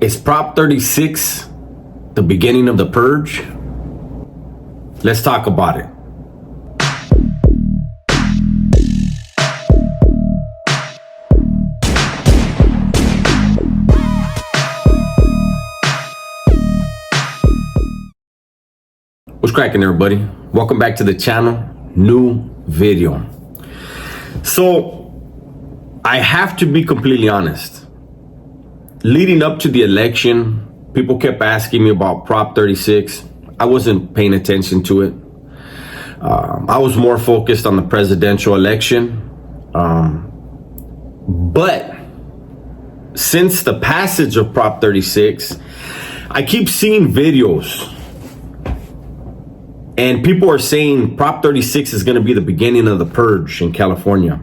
Is Prop 36 the beginning of the purge? Let's talk about it. What's cracking, everybody? Welcome back to the channel. New video. So I have to be completely honest. Leading up to the election, people kept asking me about Prop 36. I wasn't paying attention to it. I was more focused on the presidential election. But since the passage of Prop 36, I keep seeing videos and people are saying Prop 36 is going to be the beginning of the purge in California.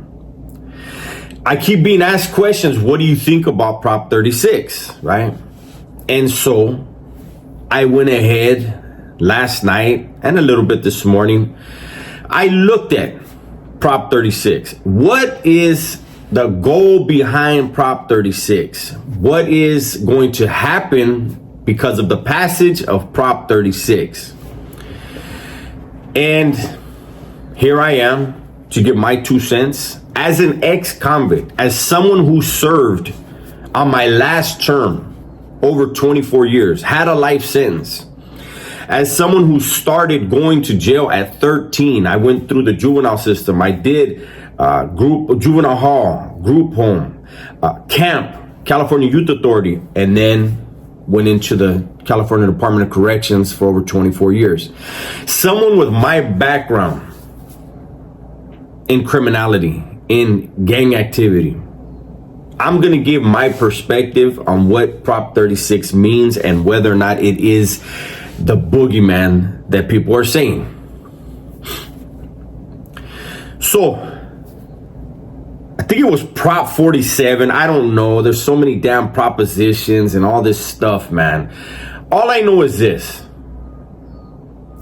I keep being asked questions. What do you think about Prop 36, right? And so I went ahead last night and a little bit this morning. I looked at Prop 36. What is the goal behind Prop 36? What is going to happen because of the passage of Prop 36? And here I am to give my 2 cents. As an ex-convict, as someone who served on my last term over 24 years, had a life sentence, as someone who started going to jail at 13, I went through the juvenile system. I did juvenile hall, group home, camp, California Youth Authority, and then went into the California Department of Corrections for over 24 years. Someone with my background in criminality, in gang activity, I'm going to give my perspective on what Prop 36 means and whether or not it is the boogeyman that people are saying. So, I think it was Prop 47. I don't know. There's so many damn propositions and all this stuff, man. All I know is this.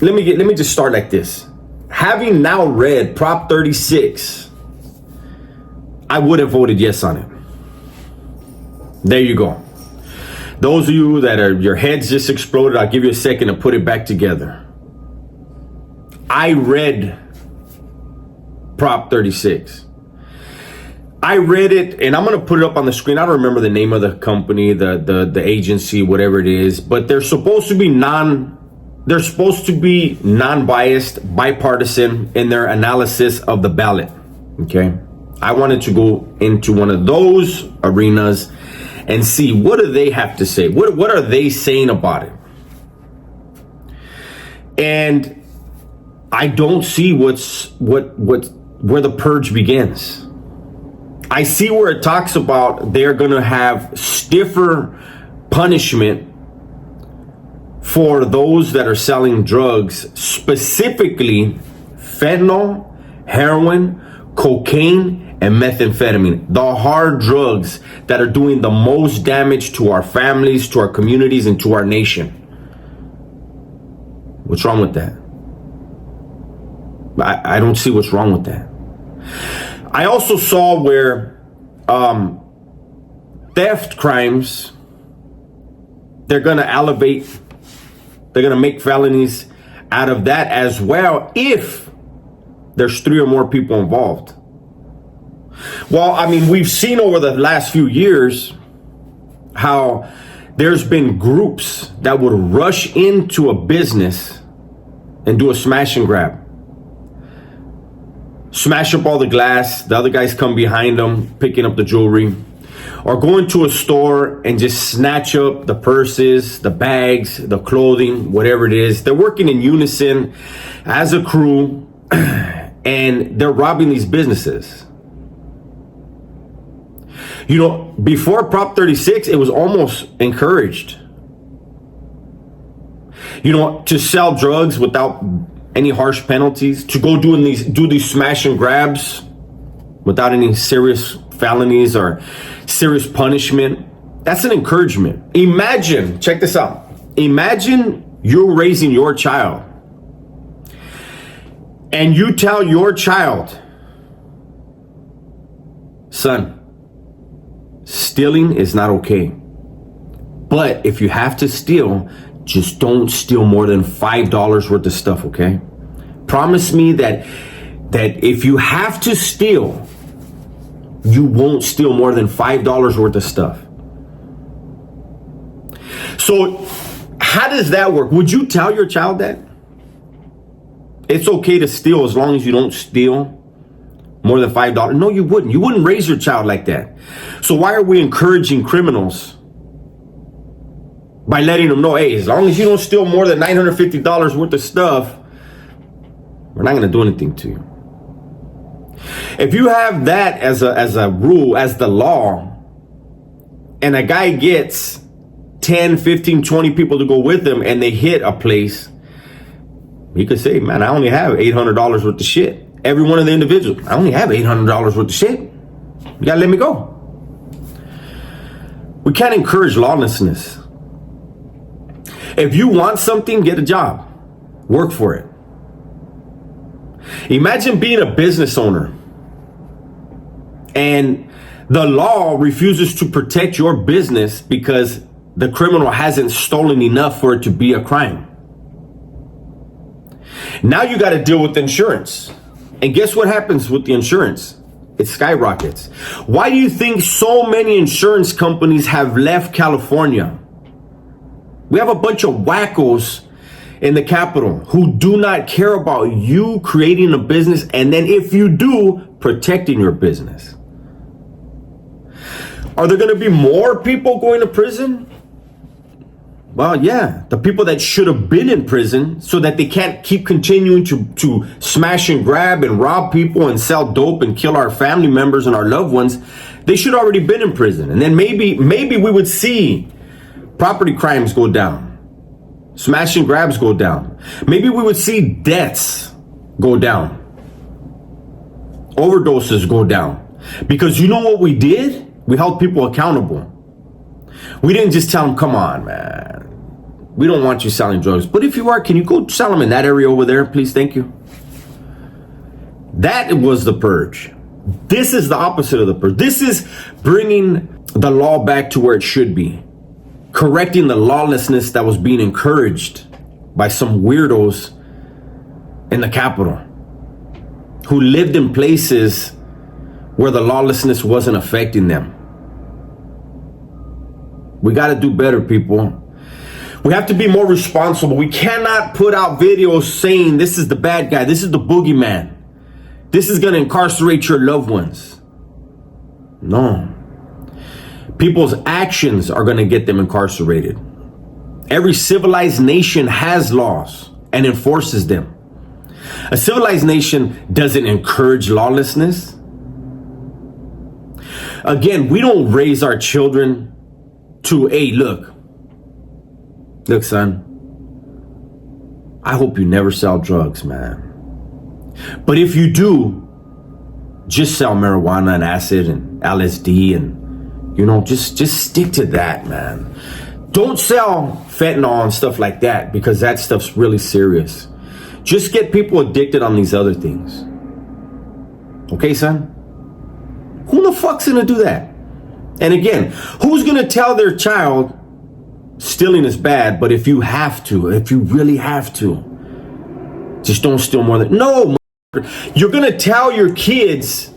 Let me just start like this. Having now read Prop 36, I would have voted yes on it. There you go. Those of you that are, your heads just exploded, I'll give you a second to put it back together. I read Prop 36. I read it, and I'm going to put it up on the screen. I don't remember the name of the company, the agency, whatever it is, but they're supposed to be non-biased, bipartisan in their analysis of the ballot. Okay. I wanted to go into one of those arenas and see what do they have to say. What are they saying about it? And I don't see where the purge begins. I see where it talks about they're going to have stiffer punishment for those that are selling drugs, specifically fentanyl, heroin, cocaine, and methamphetamine, the hard drugs that are doing the most damage to our families, to our communities, and to our nation. What's wrong with that? I don't see what's wrong with that. I also saw where theft crimes, they're going to elevate, they're going to make felonies out of that as well if there's 3 or more people involved. Well, I mean, we've seen over the last few years how there's been groups that would rush into a business and do a smash and grab. Smash up all the glass. The other guys come behind them, picking up the jewelry. Or go into a store and just snatch up the purses, the bags, the clothing, whatever it is. They're working in unison as a crew and they're robbing these businesses. You know, before Prop 36, it was almost encouraged, you know, to sell drugs without any harsh penalties, to go do these smash and grabs without any serious felonies or serious punishment. That's an encouragement. Imagine, check this out. Imagine you're raising your child and you tell your child, son, stealing is not okay. But if you have to steal, just don't steal more than $5 worth of stuff, okay? Promise me that if you have to steal, you won't steal more than $5 worth of stuff. So how does that work? Would you tell your child that? It's okay to steal as long as you don't steal more than $5. No, you wouldn't. You wouldn't raise your child like that. So why are we encouraging criminals by letting them know, hey, as long as you don't steal more than $950 worth of stuff, we're not going to do anything to you. If you have that as a rule, as the law, and a guy gets 10, 15, 20 people to go with him and they hit a place, he could say, man, I only have $800 worth of shit. Every one of the individuals, I only have $800 worth of shit. You gotta let me go. We can't encourage lawlessness. If you want something, get a job. Work for it. Imagine being a business owner and the law refuses to protect your business because the criminal hasn't stolen enough for it to be a crime. Now you got to deal with insurance. And guess what happens with the insurance? It skyrockets. Why do you think so many insurance companies have left California? We have a bunch of wackos in the Capitol who do not care about you creating a business, and then if you do, protecting your business. Are there going to be more people going to prison? Well, yeah, the people that should have been in prison so that they can't keep continuing to smash and grab and rob people and sell dope and kill our family members and our loved ones, they should already been in prison. And then maybe we would see property crimes go down, smash and grabs go down. Maybe we would see deaths go down, overdoses go down. Because you know what we did? We held people accountable. We didn't just tell them, come on, man, we don't want you selling drugs. But if you are, can you go sell them in that area over there, please? Thank you. That was the purge. This is the opposite of the purge. This is bringing the law back to where it should be. Correcting the lawlessness that was being encouraged by some weirdos in the Capitol who lived in places where the lawlessness wasn't affecting them. We got to do better, people. We have to be more responsible. We cannot put out videos saying this is the bad guy, this is the boogeyman, this is going to incarcerate your loved ones. No. People's actions are going to get them incarcerated. Every civilized nation has laws and enforces them. A civilized nation doesn't encourage lawlessness. Again, we don't raise our children to, hey, look, son, I hope you never sell drugs, man. But if you do, just sell marijuana and acid and LSD and, you know, just stick to that, man. Don't sell fentanyl and stuff like that because that stuff's really serious. Just get people addicted on these other things. Okay, son? Who the fuck's gonna do that? And again, who's gonna tell their child stealing is bad, but if you have to, if you really have to, just don't steal more than... No, you're gonna tell your kids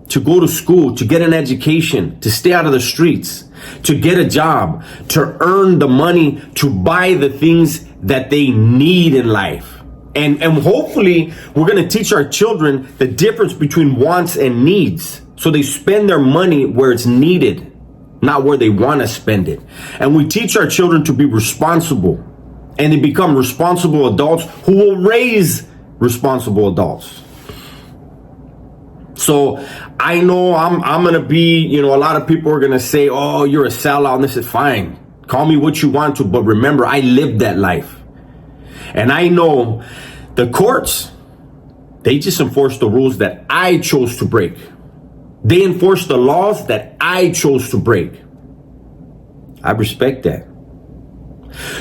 to go to school, to get an education, to stay out of the streets, to get a job, to earn the money, to buy the things that they need in life. And hopefully we're gonna teach our children the difference between wants and needs. So they spend their money where it's needed, not where they want to spend it. And we teach our children to be responsible, and they become responsible adults who will raise responsible adults. So I know I'm going to be, you know, a lot of people are going to say, oh, you're a sellout, and this is fine. Call me what you want to, but remember, I lived that life. And I know the courts, they just enforce the rules that I chose to break. They enforce the laws that I chose to break. I respect that.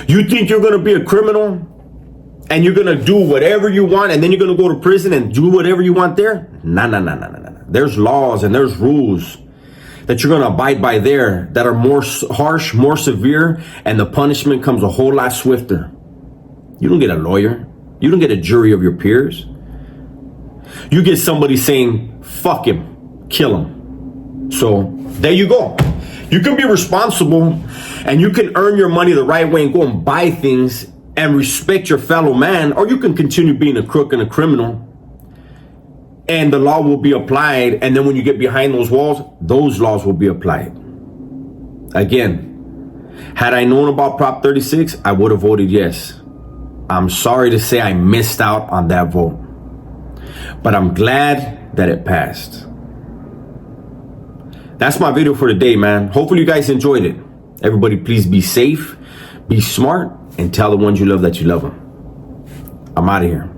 You think you're going to be a criminal and you're going to do whatever you want and then you're going to go to prison and do whatever you want there? No. There's laws and there's rules. that you're going to abide by there that are more harsh, more severe, and the punishment comes a whole lot swifter. You don't get a lawyer. You don't get a jury of your peers. You get somebody saying, fuck him, kill him. So there you go. You can be responsible and you can earn your money the right way and go and buy things and respect your fellow man, or you can continue being a crook and a criminal, and the law will be applied. And then when you get behind those walls, those laws will be applied. Again, had I known about Prop 36, I would have voted yes. I'm sorry to say I missed out on that vote, but I'm glad that it passed. That's my video for today, man. Hopefully you guys enjoyed it. Everybody, please be safe, be smart, and tell the ones you love that you love them. I'm out of here.